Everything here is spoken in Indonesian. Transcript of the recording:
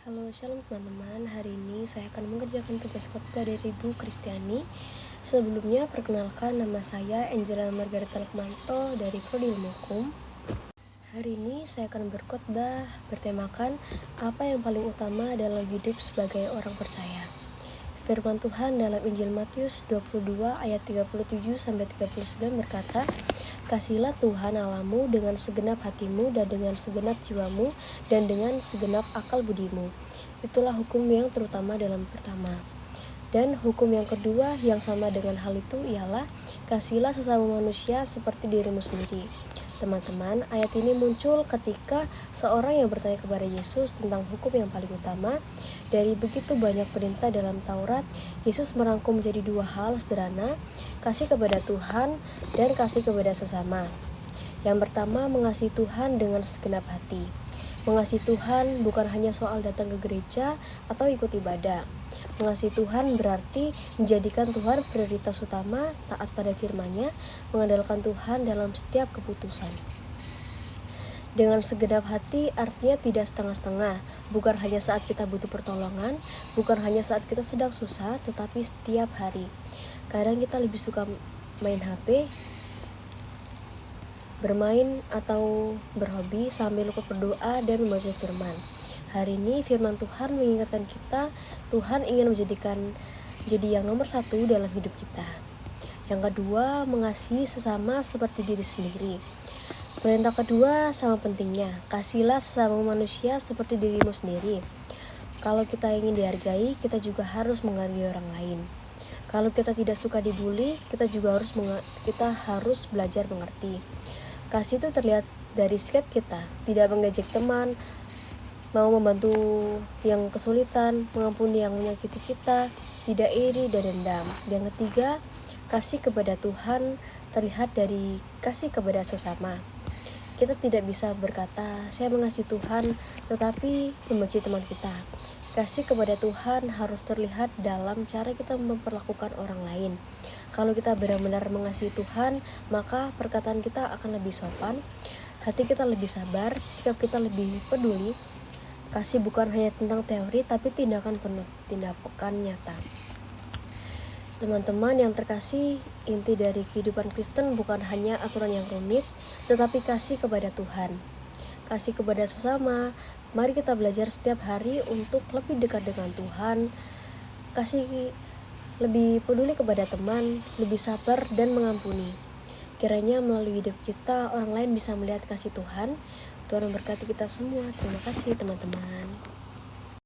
Halo, shalom teman-teman. Hari ini saya akan mengerjakan tugas khotbah dari Ibu Kristiani. Sebelumnya, perkenalkan, nama saya Angela Margareta Lukmanto dari Prodi Ilmu Hukum. Hari ini saya akan berkhotbah bertemakan apa yang paling utama dalam hidup sebagai orang percaya. Firman Tuhan dalam Injil Matius 22 ayat 37-39 berkata, "Kasihilah Tuhan Allahmu dengan segenap hatimu dan dengan segenap jiwamu dan dengan segenap akal budimu." Itulah hukum yang terutama dalam pertama. Dan hukum yang kedua yang sama dengan hal itu ialah kasihilah sesama manusia seperti dirimu sendiri. Teman-teman, ayat ini muncul ketika seorang yang bertanya kepada Yesus tentang hukum yang paling utama. Dari begitu banyak perintah dalam Taurat, Yesus merangkum menjadi dua hal sederhana, kasih kepada Tuhan dan kasih kepada sesama. Yang pertama, mengasihi Tuhan dengan segenap hati. Mengasihi Tuhan bukan hanya soal datang ke gereja atau ikut ibadah. Mengasihi Tuhan berarti menjadikan Tuhan prioritas utama, taat pada firman-Nya, mengandalkan Tuhan dalam setiap keputusan. Dengan segenap hati artinya tidak setengah-setengah, bukan hanya saat kita butuh pertolongan, bukan hanya saat kita sedang susah, tetapi setiap hari. Kadang kita lebih suka main HP, bermain atau berhobi sambil ikut berdoa dan membaca firman. Hari ini firman Tuhan mengingatkan kita, Tuhan ingin jadi yang nomor satu dalam hidup kita. Yang kedua, mengasihi sesama seperti diri sendiri. Perintah kedua sama pentingnya, kasihilah sesama manusia seperti dirimu sendiri. Kalau kita ingin dihargai, kita juga harus menghargai orang lain. Kalau kita tidak suka dibully, kita harus belajar mengerti. Kasih itu terlihat dari sikap kita, tidak mengejek teman, mau membantu yang kesulitan, mengampuni yang menyakiti kita, tidak iri dan dendam. Yang ketiga, kasih kepada Tuhan terlihat dari kasih kepada sesama. Kita tidak bisa berkata, saya mengasihi Tuhan, tetapi membenci teman kita. Kasih kepada Tuhan harus terlihat dalam cara kita memperlakukan orang lain. Kalau kita benar-benar mengasihi Tuhan, maka perkataan kita akan lebih sopan, hati kita lebih sabar, sikap kita lebih peduli. Kasih bukan hanya tentang teori, tapi tindakan nyata. Teman-teman yang terkasih, inti dari kehidupan Kristen bukan hanya aturan yang rumit, tetapi kasih kepada Tuhan. Kasih kepada sesama. Mari kita belajar setiap hari untuk lebih dekat dengan Tuhan. Kasih lebih peduli kepada teman, lebih sabar dan mengampuni. Kiranya melalui hidup kita, orang lain bisa melihat kasih Tuhan. Tuhan memberkati kita semua. Terima kasih teman-teman.